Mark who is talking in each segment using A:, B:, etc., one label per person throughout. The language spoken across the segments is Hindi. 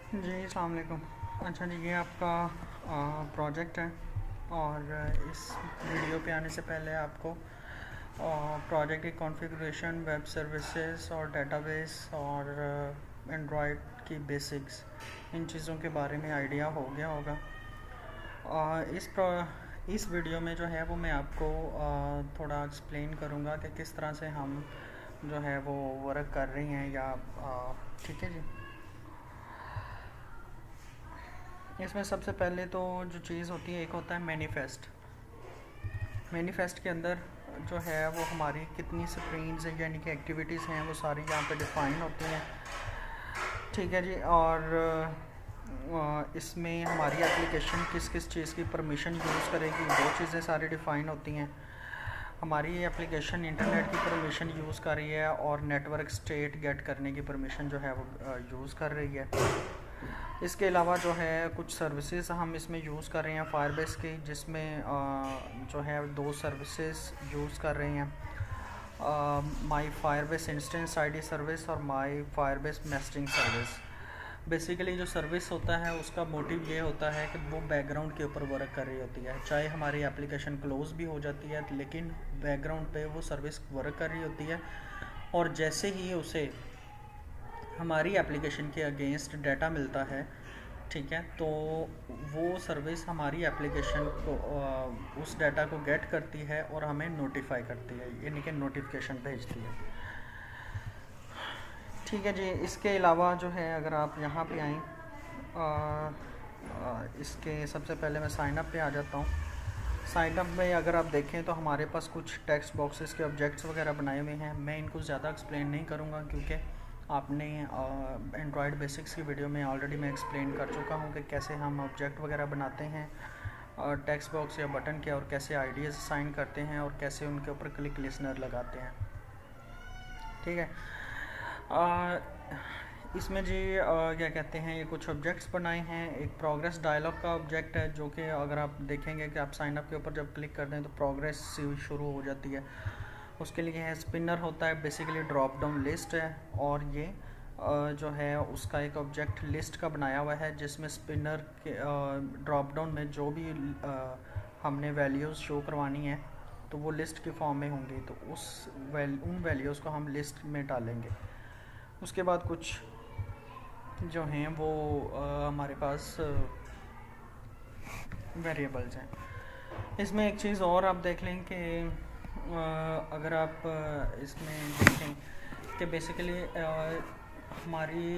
A: जी अस्सलाम वालेकुम। अच्छा जी, ये आपका प्रोजेक्ट है और इस वीडियो पे आने से पहले आपको प्रोजेक्ट की कॉन्फ़िगरेशन, वेब सर्विसेज और डेटाबेस और एंड्रॉयड की बेसिक्स, इन चीज़ों के बारे में आइडिया हो गया होगा। इस वीडियो में जो है वो मैं आपको थोड़ा एक्सप्लेन करूँगा कि किस तरह से हम जो है वो वर्क कर रही हैं या ठीक है जी। इसमें सबसे पहले तो जो चीज़ होती है, एक होता है मैनिफेस्ट। मैनिफेस्ट के अंदर जो है वो हमारी कितनी स्क्रीन्स हैं यानी कि एक्टिविटीज़ हैं वो सारी यहाँ पे डिफ़ाइन होती हैं, ठीक है जी। और इसमें हमारी एप्लीकेशन किस किस चीज़ की परमिशन यूज़ करेगी वो चीज़ें सारी डिफ़ाइन होती हैं। हमारी एप्लीकेशन इंटरनेट की परमिशन यूज़ कर रही है और नेटवर्क स्टेट गेट करने की परमिशन जो है वो यूज़ कर रही है। इसके अलावा जो है कुछ सर्विसेज हम इसमें यूज़ कर रहे हैं फायरबेस की, जिसमें जो है दो सर्विसेज यूज़ कर रहे हैं, माई फायरबेस इंस्टेंस आईडी सर्विस और माई फायरबेस मैसेजिंग सर्विस। बेसिकली जो सर्विस होता है उसका मोटिव ये होता है कि वो बैकग्राउंड के ऊपर वर्क कर रही होती है, चाहे हमारी एप्लीकेशन क्लोज भी हो जाती है लेकिन बैकग्राउंड पे वो सर्विस वर्क कर रही होती है। और जैसे ही उसे हमारी एप्लीकेशन के अगेंस्ट डाटा मिलता है, ठीक है, तो वो सर्विस हमारी एप्लीकेशन को उस डाटा को गेट करती है और हमें नोटिफाई करती है, यानी कि नोटिफिकेशन भेजती है, ठीक है जी। इसके अलावा जो है अगर आप यहाँ पे आएँ, इसके सबसे पहले मैं साइन अप पे आ जाता हूँ। साइन अप में अगर आप देखें तो हमारे पास कुछ टेक्स्ट बॉक्सेस के ऑब्जेक्ट्स वगैरह बनाए हुए हैं। मैं इनको ज़्यादा एक्सप्लेन नहीं करूँगा क्योंकि आपने एंड्रॉयड बेसिक्स की वीडियो में ऑलरेडी मैं एक्सप्लेन कर चुका हूँ कि कैसे हम ऑब्जेक्ट वगैरह बनाते हैं टेक्स्ट बॉक्स या बटन के, और कैसे आइडियाज़ असाइन करते हैं और कैसे उनके ऊपर क्लिक लिसनर लगाते हैं, ठीक है। इसमें जी क्या कहते हैं, ये कुछ ऑब्जेक्ट्स बनाए हैं। एक प्रोग्रेस डायलॉग का ऑब्जेक्ट है जो कि अगर आप देखेंगे कि आप साइन अप के ऊपर जब क्लिक करते हैं तो प्रोग्रेस शुरू हो जाती है। उसके लिए है स्पिनर होता है, बेसिकली ड्रॉप डाउन लिस्ट है, और ये जो है उसका एक ऑब्जेक्ट लिस्ट का बनाया हुआ है जिसमें स्पिनर के ड्रॉप डाउन में जो भी हमने वैल्यूज़ शो करवानी है तो वो लिस्ट के फॉर्म में होंगी, तो उन वैल्यूज़ को हम लिस्ट में डालेंगे। उसके बाद कुछ जो हैं वो हमारे पास वेरिएबल्स हैं। इसमें एक चीज़ और आप देख लें कि अगर आप इसमें देखें कि बेसिकली हमारी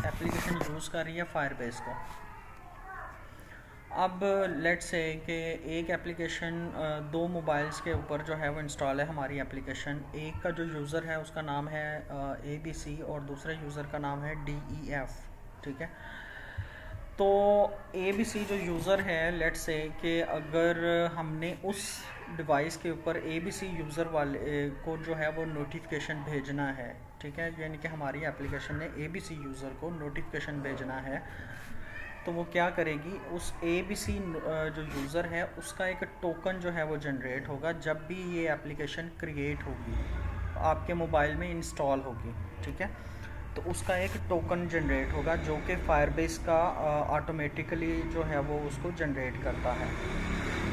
A: एप्लीकेशन यूज़ कर रही है फायरबेस को। अब लेट्स से कि एक एप्लीकेशन दो मोबाइल्स के ऊपर जो है वो इंस्टॉल है हमारी एप्लीकेशन। एक का जो यूज़र है उसका नाम है ABC और दूसरे यूज़र का नाम है DEF, ठीक है। तो ABC जो यूज़र है, लेट्स से कि अगर हमने उस डिवाइस के ऊपर ABC यूज़र वाले को जो है वो नोटिफिकेशन भेजना है, ठीक है, यानी कि हमारी एप्लीकेशन ने ABC यूज़र को नोटिफिकेशन भेजना है, तो वो क्या करेगी, उस ABC जो यूज़र है उसका एक टोकन जो है वो जनरेट होगा जब भी ये एप्लीकेशन क्रिएट होगी, आपके मोबाइल में इंस्टॉल होगी, ठीक है। तो उसका एक टोकन जनरेट होगा जो कि फायरबेस का ऑटोमेटिकली जो है वो उसको जनरेट करता है।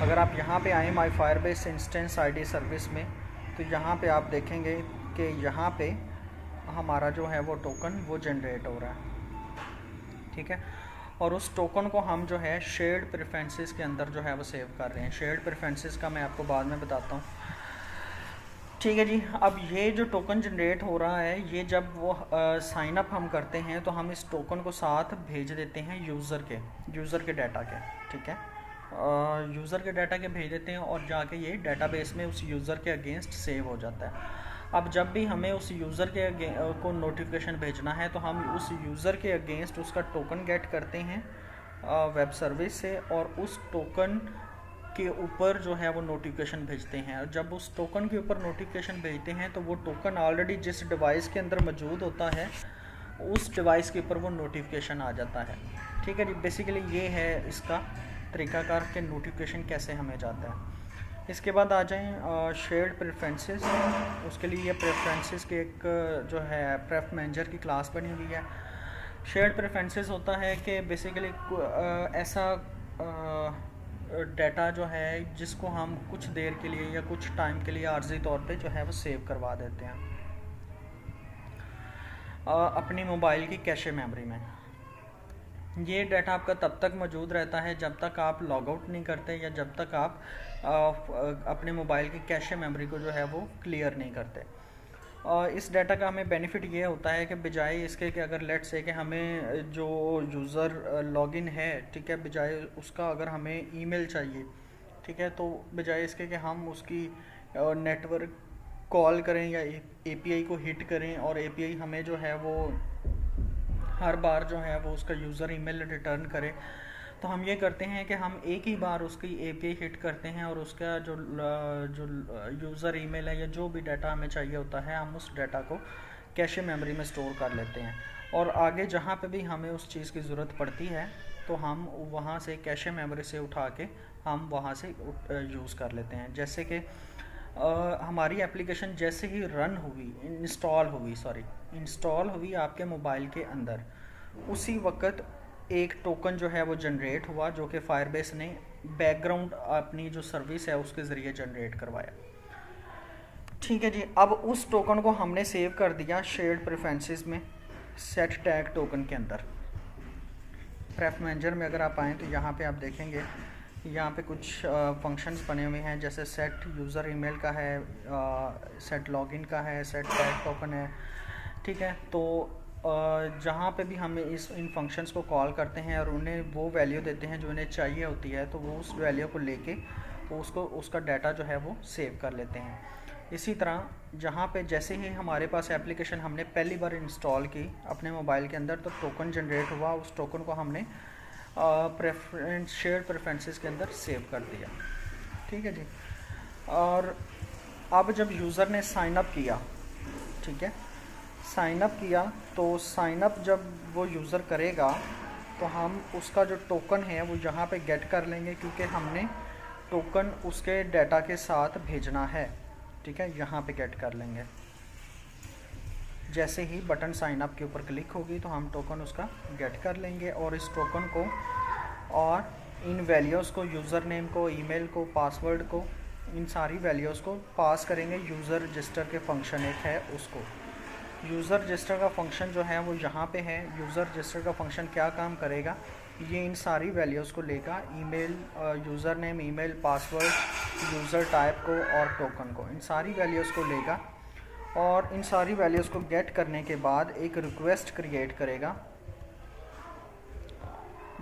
A: अगर आप यहाँ पे आएँ माई फायरबेस इंस्टेंस आईडी सर्विस में, तो यहाँ पे आप देखेंगे कि यहाँ पे हमारा जो है वो टोकन वो जनरेट हो रहा है, ठीक है। और उस टोकन को हम जो है शेयर्ड प्रेफरेंसेस के अंदर जो है वो सेव कर रहे हैं। शेयर्ड प्रेफरेंसेस का मैं आपको बाद में बताता हूँ, ठीक है जी। अब ये जो टोकन जनरेट हो रहा है, ये जब वो साइन अप हम करते हैं तो हम इस टोकन को साथ भेज देते हैं यूज़र के डाटा के, ठीक है। यूज़र के डाटा के भेज देते हैं और जाके ये डाटाबेस में उस यूज़र के अगेंस्ट सेव हो जाता है। अब जब भी हमें उस यूज़र के को नोटिफिकेशन भेजना है तो हम उस यूज़र के अगेंस्ट उसका टोकन गेट करते हैं वेब सर्विस से, और उस टोकन के ऊपर जो है वो नोटिफिकेशन भेजते हैं। और जब उस टोकन के ऊपर नोटिफिकेशन भेजते हैं तो वो टोकन ऑलरेडी जिस डिवाइस के अंदर मौजूद होता है उस डिवाइस के ऊपर वो नोटिफिकेशन आ जाता है, ठीक है जी। बेसिकली ये है इसका तरीकाकार के नोटिफिकेशन कैसे हमें जाता है। इसके बाद आ जाएं शेयर्ड प्रेफरेंसेस। उसके लिए ये प्रेफरेंसेस के एक जो है प्रेफ मैनेजर की क्लास बनी हुई है शेयर्ड प्रेफरेंसेस होता है कि बेसिकली ऐसा डाटा जो है जिसको हम कुछ देर के लिए या कुछ टाइम के लिए आर्जी तौर पे जो है वो सेव करवा देते हैं अपनी मोबाइल की कैशे मेमोरी में। ये डाटा आपका तब तक मौजूद रहता है जब तक आप लॉग आउट नहीं करते या जब तक आप अपने मोबाइल की कैशे मेमोरी को जो है वो क्लियर नहीं करते। इस डाटा का हमें बेनिफिट ये होता है कि बजाय इसके कि अगर लेट्स से कि हमें जो यूज़र लॉगिन है, ठीक है, बजाय उसका अगर हमें ईमेल चाहिए, ठीक है, तो बजाय इसके कि हम उसकी नेटवर्क कॉल करें या एपीआई को हिट करें और एपीआई हमें जो है वो हर बार जो है वो उसका यूज़र ईमेल रिटर्न करे, तो हम ये करते हैं कि हम एक ही बार उसकी एपीआई हिट करते हैं और उसका जो यूज़र ईमेल है या जो भी डाटा हमें चाहिए होता है हम उस डाटा को कैशे मेमोरी में स्टोर कर लेते हैं और आगे जहाँ पे भी हमें उस चीज़ की ज़रूरत पड़ती है तो हम वहाँ से कैशे मेमोरी से उठा के हम वहाँ से यूज़ कर लेते हैं। जैसे कि हमारी एप्लीकेशन जैसे ही इंस्टॉल हुई आपके मोबाइल के अंदर, उसी वक्त एक टोकन जो है वो जनरेट हुआ जो कि फायरबेस ने बैकग्राउंड अपनी जो सर्विस है उसके ज़रिए जनरेट करवाया। ठीक है जी, अब उस टोकन को हमने सेव कर दिया शेयर्ड प्रेफरेंसेस में सेट टैग टोकन के अंदर। प्रेफ मैनेजर में अगर आप आएँ तो यहाँ पे आप देखेंगे यहाँ पे कुछ फंक्शंस बने हुए हैं, जैसे सेट यूज़र ईमेल का है, सेट लॉगिन का है, सेट टैग टोकन है, ठीक है। तो जहाँ पे भी हमें इन फंक्शंस को कॉल करते हैं और उन्हें वो वैल्यू देते हैं जो उन्हें चाहिए होती है, तो वो उस वैल्यू को लेके तो उसका डाटा जो है वो सेव कर लेते हैं। इसी तरह जहाँ पे जैसे ही हमारे पास एप्लीकेशन हमने पहली बार इंस्टॉल की अपने मोबाइल के अंदर, तो टोकन जनरेट हुआ, उस टोकन को हमने शेयर्ड प्रेफरेंसेस के अंदर सेव कर दिया। ठीक है जी। और अब जब यूज़र ने साइन अप किया, ठीक है, साइन अप किया, तो साइन अप जब वो यूज़र करेगा तो हम उसका जो टोकन है वो यहाँ पे गेट कर लेंगे, क्योंकि हमने टोकन उसके डाटा के साथ भेजना है। ठीक है, यहाँ पे गेट कर लेंगे। जैसे ही बटन साइन अप के ऊपर क्लिक होगी तो हम टोकन उसका गेट कर लेंगे और इस टोकन को और इन वैल्यूज़ को, यूज़र नेम को, ईमेल को, पासवर्ड को, इन सारी वैल्यूज़ को पास करेंगे यूज़र रजिस्टर के फंक्शन एक है उसको। यूज़र रजिस्टर का फंक्शन जो है वो यहाँ पे है। यूज़र रजिस्टर का फंक्शन क्या काम करेगा, ये इन सारी वैल्यूज़ को लेगा, email, user name, email, password, user type को और टोकन को, इन सारी वैल्यूज़ को लेगा और इन सारी वैल्यूज़ को गेट करने के बाद एक रिक्वेस्ट क्रिएट करेगा,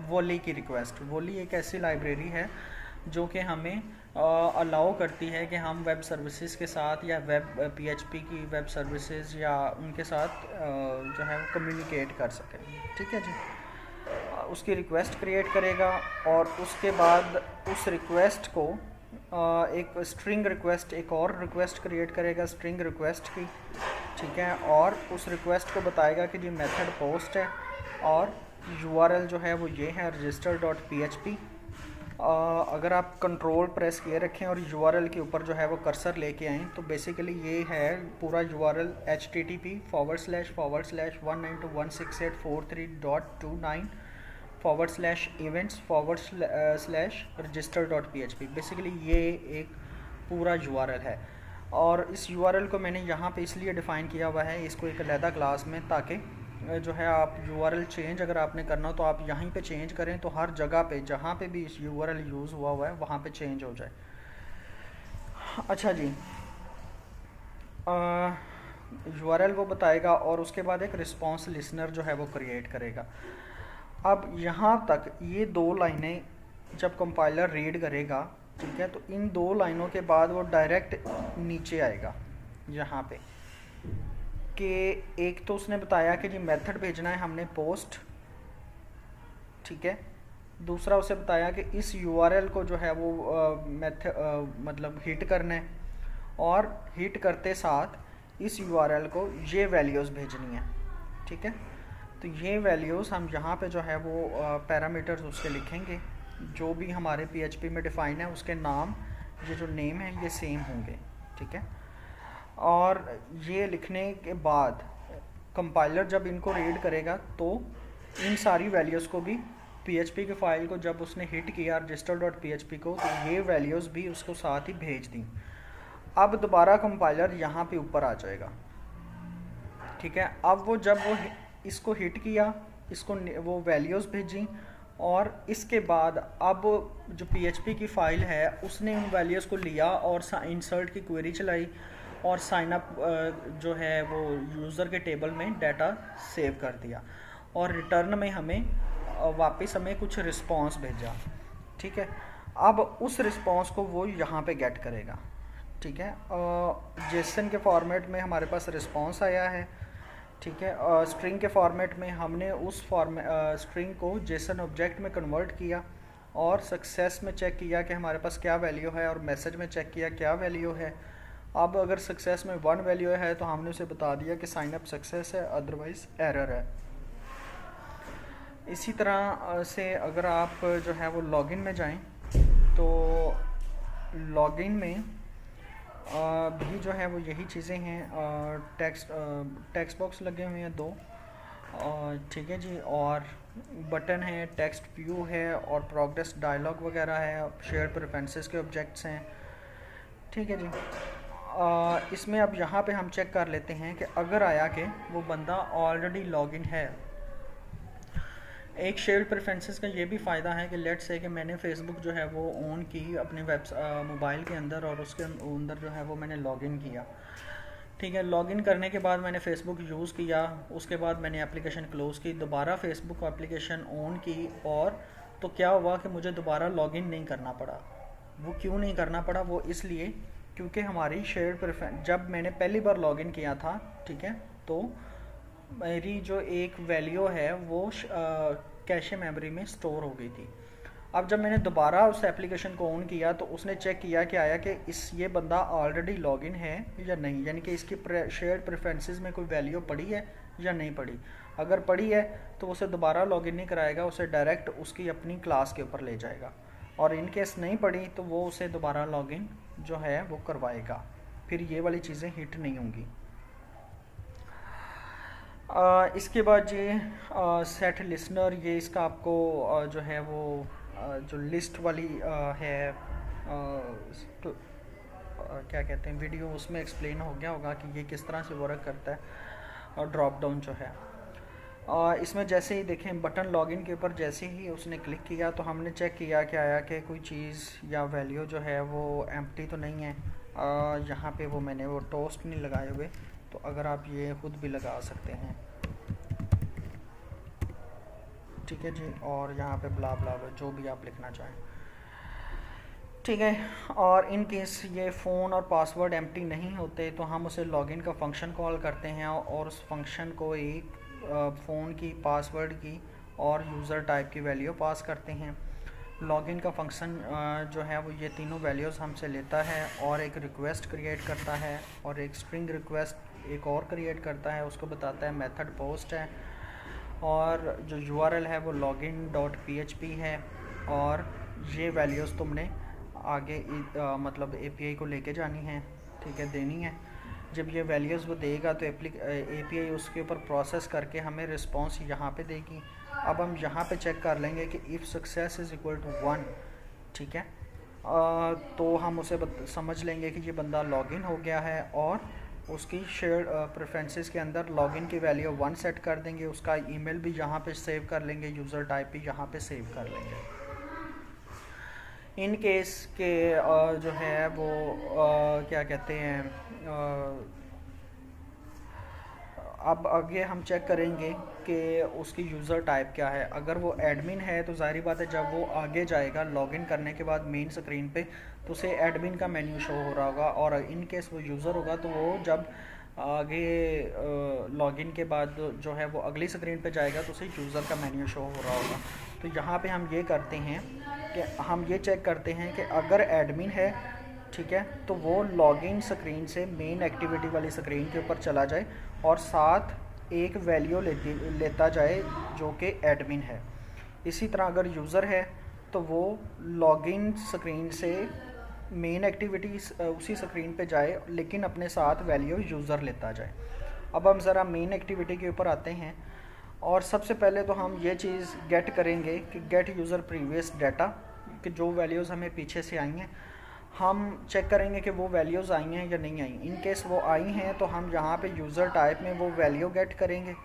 A: वॉली की रिक्वेस्ट। वॉली एक ऐसी लाइब्रेरी है जो कि हमें अलाउ करती है कि हम वेब सर्विसेज के साथ या PHP की वेब सर्विसेज या उनके साथ जो है वो कम्युनिकेट कर सकें। ठीक है जी। उसकी रिक्वेस्ट क्रिएट करेगा और उसके बाद उस रिक्वेस्ट को एक स्ट्रिंग रिक्वेस्ट, एक और रिक्वेस्ट क्रिएट करेगा स्ट्रिंग रिक्वेस्ट की। ठीक है, और उस रिक्वेस्ट को बताएगा कि जी मेथड पोस्ट है और URL जो है वो ये है register.php। अगर आप कंट्रोल प्रेस किए रखें और URL के ऊपर जो है वो कर्सर लेके आएँ तो बेसिकली ये है पूरा URL http://192.168.4.3.29/events/register.php। बेसिकली ये एक पूरा URL है और इस URL को मैंने यहाँ पे इसलिए डिफ़ाइन किया हुआ है इसको एक अलहदा क्लास में, ताकि जो है आप URL चेंज अगर आपने करना हो तो आप यहीं पे चेंज करें तो हर जगह पे जहाँ पे भी इस URL यूज़ हुआ है वहाँ पे चेंज हो जाए। अच्छा जी, URL वो बताएगा और उसके बाद एक रिस्पॉन्स लिसनर जो है वो क्रिएट करेगा। अब यहाँ तक ये दो लाइनें जब कंपाइलर रीड करेगा, ठीक है, तो इन दो लाइनों के बाद वो डायरेक्ट नीचे आएगा यहाँ पे कि एक तो उसने बताया कि जी मेथड भेजना है हमने पोस्ट, ठीक है। दूसरा उसे बताया कि इस URL को जो है वो मतलब हिट करना है और हिट करते साथ इस URL को ये वैल्यूज़ भेजनी है। ठीक है, तो ये वैल्यूज़ हम यहाँ पे जो है वो पैरामीटर्स उसके लिखेंगे जो भी हमारे PHP में डिफ़ाइन है, उसके नाम, ये जो नेम है ये सेम होंगे। ठीक है, और ये लिखने के बाद कंपाइलर जब इनको रीड करेगा तो इन सारी वैल्यूज़ को भी PHP की फ़ाइल को जब उसने हिट किया register.php को, तो ये वैल्यूज़ भी उसको साथ ही भेज दी। अब दोबारा कंपाइलर यहाँ पे ऊपर आ जाएगा, ठीक है। अब वो जब वो इसको हिट किया, इसको वो वैल्यूज़ भेजी, और इसके बाद अब जो PHP की फ़ाइल है उसने उन वैल्यूज़ को लिया और इंसर्ट की क्वेरी चलाई और साइन अप जो है वो यूज़र के टेबल में डाटा सेव कर दिया, और रिटर्न में वापस हमें कुछ रिस्पांस भेजा, ठीक है। अब उस रिस्पांस को वो यहाँ पे गेट करेगा, ठीक है। जेसन के फॉर्मेट में हमारे पास रिस्पांस आया है, ठीक है। स्ट्रिंग के फॉर्मेट में हमने उस स्ट्रिंग को जेसन ऑब्जेक्ट में कन्वर्ट किया और सक्सेस में चेक किया कि हमारे पास क्या वैल्यू है, और मैसेज में चेक किया क्या वैल्यू है। अब अगर सक्सेस में 1 वैल्यू है तो हमने उसे बता दिया कि साइन अप सक्सेस है, अदरवाइज एरर है। इसी तरह से अगर आप जो है वो लॉगिन में जाएं तो लॉगिन में भी जो है वो यही चीज़ें हैं। टेक्स्ट बॉक्स लगे हुए हैं 2, ठीक है जी, और बटन है, टेक्स्ट व्यू है, और प्रोग्रेस डायलॉग वगैरह है, शेयर प्रेफरेंसेस के ऑब्जेक्ट्स हैं, ठीक है जी। इसमें अब यहाँ पे हम चेक कर लेते हैं कि अगर आया कि वो बंदा ऑलरेडी लॉगिन है। एक शेयर्ड प्रेफरेंसेस का ये भी फ़ायदा है कि लेट्स से कि मैंने फ़ेसबुक जो है वो ऑन की अपने मोबाइल के अंदर, और उसके अंदर जो है वो मैंने लॉगिन किया, ठीक है। लॉगिन करने के बाद मैंने फ़ेसबुक यूज़ किया, उसके बाद मैंने एप्लीकेशन क्लोज़ की, दोबारा फ़ेसबुक एप्लीकेशन ऑन की, और तो क्या हुआ कि मुझे दोबारा लॉगिन नहीं करना पड़ा। वो क्यों नहीं करना पड़ा? वो इसलिए क्योंकि हमारी शेयर्ड प्रेफरेंस, जब मैंने पहली बार लॉगिन किया था, ठीक है, तो मेरी जो एक वैल्यू है वो कैशे मेमोरी में स्टोर हो गई थी। अब जब मैंने दोबारा उस एप्लीकेशन को ऑन किया तो उसने चेक किया कि आया कि ये बंदा ऑलरेडी लॉगिन है या नहीं, यानी कि इसकी शेयर्ड प्रेफरेंसेस में कोई वैल्यू पड़ी है या नहीं पड़ी। अगर पड़ी है तो उसे दोबारा लॉगिन नहीं कराएगा, उसे डायरेक्ट उसकी अपनी क्लास के ऊपर ले जाएगा, और इन केस नहीं पड़ी तो वो उसे दोबारा लॉगिन जो है वो करवाएगा, फिर ये वाली चीज़ें हिट नहीं होंगी। इसके बाद ये सेट लिसनर, ये इसका आपको जो है वो जो लिस्ट वाली है, क्या कहते हैं, वीडियो, उसमें एक्सप्लेन हो गया होगा कि ये किस तरह से वर्क करता है। और ड्रॉप डाउन जो है इसमें जैसे ही देखें बटन लॉगिन के ऊपर जैसे ही उसने क्लिक किया तो हमने चेक किया कि आया कि कोई चीज़ या वैल्यू जो है वो एम्प्टी तो नहीं है। यहाँ पे वो मैंने वो टोस्ट नहीं लगाए हुए, तो अगर आप ये खुद भी लगा सकते हैं, ठीक है जी। और यहाँ पे ब्ला ब्ला जो भी आप लिखना चाहें, ठीक है। और इन केस ये फ़ोन और पासवर्ड एम्प्टी नहीं होते तो हम उसे लॉगिन का फंक्शन कॉल करते हैं, और उस फंक्शन को एक फ़ोन की, पासवर्ड की और यूज़र टाइप की वैल्यू पास करते हैं। लॉगिन का फंक्शन जो है वो ये तीनों वैल्यूज़ हमसे लेता है और एक रिक्वेस्ट क्रिएट करता है, और एक स्ट्रिंग रिक्वेस्ट एक और क्रिएट करता है, उसको बताता है मेथड पोस्ट है, और जो URL है वो login.php है, और ये वैल्यूज़ तुमने आगे मतलब API को लेके जानी है, ठीक है, देनी है। जब ये वैल्यूज़ वो देगा तो API उसके ऊपर प्रोसेस करके हमें रिस्पांस यहाँ पे देगी। अब हम यहाँ पे चेक कर लेंगे कि if success is equal to 1, ठीक है, तो हम उसे समझ लेंगे कि ये बंदा लॉगिन हो गया है, और उसकी शेयर प्रेफरेंसेस के अंदर लॉगिन की वैल्यू 1 सेट कर देंगे, उसका ईमेल भी यहाँ पे सेव कर लेंगे, यूज़र टाइप भी यहाँ पे सेव कर लेंगे। इन केस के जो है वो क्या कहते हैं, अब आगे हम चेक करेंगे कि उसकी यूज़र टाइप क्या है। अगर वो एडमिन है तो ज़ाहिर बात है जब वो आगे जाएगा लॉगिन करने के बाद मेन स्क्रीन पे तो उसे एडमिन का मेन्यू शो हो रहा होगा, और इन केस वो यूज़र होगा तो वो जब आगे लॉगिन के बाद जो है वो अगली स्क्रीन पे जाएगा तो उसे यूज़र का मेन्यू शो हो रहा होगा। तो यहाँ पे हम ये करते हैं कि हम ये चेक करते हैं कि अगर एडमिन है, ठीक है, तो वो लॉगिन स्क्रीन से मेन एक्टिविटी वाली स्क्रीन के ऊपर चला जाए और साथ एक वैल्यू लेता जाए जो कि एडमिन है। इसी तरह अगर यूज़र है तो वो लॉगिन स्क्रीन से मेन एक्टिविटी उसी स्क्रीन पे जाए लेकिन अपने साथ वैल्यू यूज़र लेता जाए। अब हम ज़रा मेन एक्टिविटी के ऊपर आते हैं। और सबसे पहले तो हम ये चीज़ गेट करेंगे कि गेट यूज़र प्रीवियस डाटा, कि जो वैल्यूज़ हमें पीछे से आई हैं हम चेक करेंगे कि वो वैल्यूज़ आई हैं या नहीं आई। इन केस वो आई हैं तो हम यहाँ पे यूज़र टाइप में वो वैल्यू गेट करेंगे।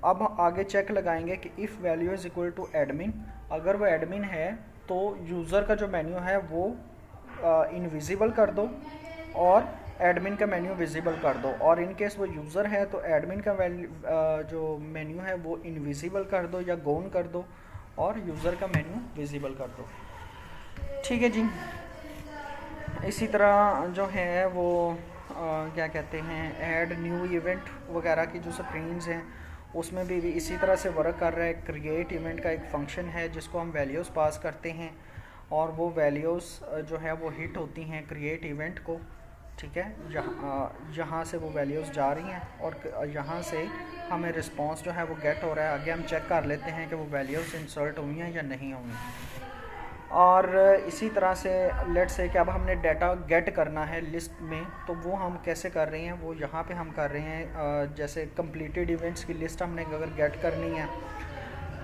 A: अब आगे चेक लगाएंगे कि if value is equal to admin, अगर वो एडमिन है तो यूज़र का जो मेन्यू है वो इनविजिबल कर दो और एडमिन का मेन्यू विजिबल कर दो, और इन केस वो यूज़र है तो एडमिन का जो मेन्यू है वो इनविजिबल कर दो या गोन कर दो और यूज़र का मेन्यू विजिबल कर दो। ठीक है जी। इसी तरह जो है वो क्या कहते हैं, ऐड न्यू इवेंट वगैरह की जो स्क्रीन्स हैं उसमें भी इसी तरह से वर्क कर रहा है। क्रिएट इवेंट का एक फंक्शन है जिसको हम वैल्यूज़ पास करते हैं और वो वैल्यूज़ जो है वो हिट होती हैं क्रिएट इवेंट को। ठीक है, यहाँ से वो वैल्यूज़ जा रही हैं और यहाँ से हमें रिस्पांस जो है वो गेट हो रहा है। आगे हम चेक कर लेते हैं कि वो वैल्यूज़ इंसर्ट हुई हैं या नहीं हुई। और इसी तरह से लेट से कि अब हमने डाटा गेट करना है लिस्ट में, तो वो हम कैसे कर रहे हैं, वो यहाँ पे हम कर रहे हैं। जैसे कंप्लीटेड इवेंट्स की लिस्ट हमने अगर गेट करनी है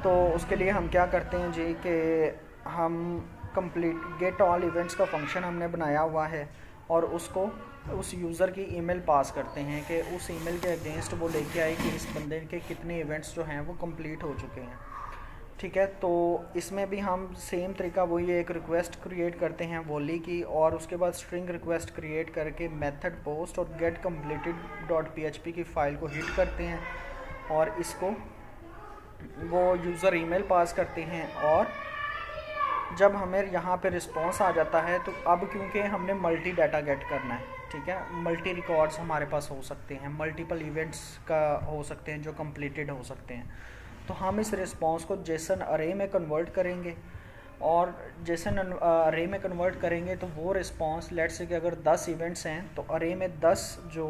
A: तो उसके लिए हम क्या करते हैं जी कि हम कंप्लीट गेट ऑल इवेंट्स का फंक्शन हमने बनाया हुआ है और उसको उस यूज़र की ईमेल पास करते हैं कि उस ईमेल के अगेंस्ट वो लेके आए कि इस बंदे के कितने इवेंट्स जो हैं वो कंप्लीट हो चुके हैं। ठीक है, तो इसमें भी हम सेम तरीका वही एक रिक्वेस्ट क्रिएट करते हैं वॉली की, और उसके बाद स्ट्रिंग रिक्वेस्ट क्रिएट करके मेथड पोस्ट और गेट कंप्लीटेड डॉट php की फ़ाइल को हिट करते हैं और इसको वो यूज़र ईमेल पास करते हैं। और जब हमें यहाँ पे रिस्पांस आ जाता है तो अब क्योंकि हमने मल्टी डाटा गेट करना है, ठीक है, मल्टी रिकॉर्ड्स हमारे पास हो सकते हैं, मल्टीपल इवेंट्स का हो सकते हैं जो कंप्लीटेड हो सकते हैं, तो हम इस रिस्पांस को जेसन अरे में कन्वर्ट करेंगे। और जेसन अरे में कन्वर्ट करेंगे तो वो रिस्पांस लेट्स से कि अगर 10 इवेंट्स हैं तो अरे में 10 जो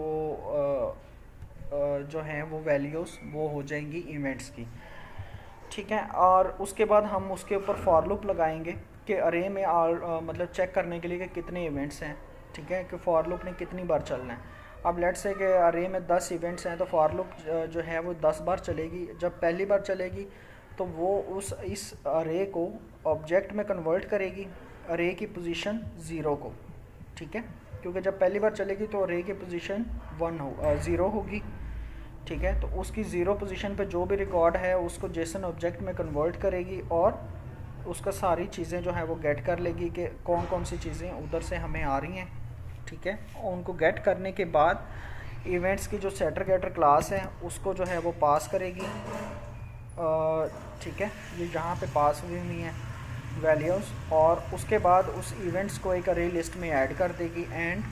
A: हैं वो वैल्यूज़ वो हो जाएंगी इवेंट्स की। ठीक है, और उसके बाद हम उसके ऊपर फॉर लूप लगाएंगे कि अरे में मतलब चेक करने के लिए कि कितने इवेंट्स हैं। ठीक है, कि फॉर लूप ने कितनी बार चलना है। अब लेट्स से कि अरे में 10 इवेंट्स हैं तो फॉर लूप जो है वो 10 बार चलेगी। जब पहली बार चलेगी तो वो इस अरे को ऑब्जेक्ट में कन्वर्ट करेगी, अरे की पोजीशन 0 को। ठीक है, क्योंकि जब पहली बार चलेगी तो अरे की पोजीशन 0 होगी। ठीक है, तो उसकी 0 पोजीशन पे जो भी रिकॉर्ड है उसको जेसन ऑब्जेक्ट में कन्वर्ट करेगी और उसका सारी चीज़ें जो है वो गेट कर लेगी कि कौन कौन सी चीज़ें उधर से हमें आ रही हैं। ठीक है, और उनको गेट करने के बाद इवेंट्स की जो सेटर गेटर क्लास है उसको जो है वो पास करेगी। ठीक है, ये यहाँ पे पास हुई हुई हैं वैल्यूज़, और उसके बाद उस इवेंट्स को एक अरे लिस्ट में ऐड कर देगी एंड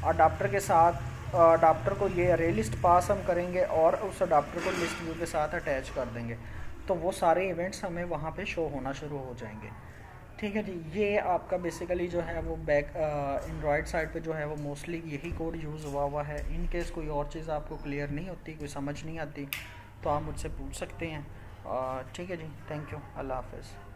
A: अडाप्टर के साथ अडाप्टर को ये अरे लिस्ट पास हम करेंगे और उस अडाप्टर को लिस्ट व्यू के साथ अटैच कर देंगे, तो वो सारे इवेंट्स हमें वहाँ पे शो होना शुरू हो जाएंगे। ठीक है जी, ये आपका बेसिकली जो है वो बैक एंड्रॉयड साइड पे जो है वो मोस्टली यही कोड यूज़ हुआ है। इन केस कोई और चीज़ आपको क्लियर नहीं होती, कोई समझ नहीं आती, तो आप मुझसे पूछ सकते हैं। ठीक है जी, थैंक यू, अल्लाह हाफ़िज़।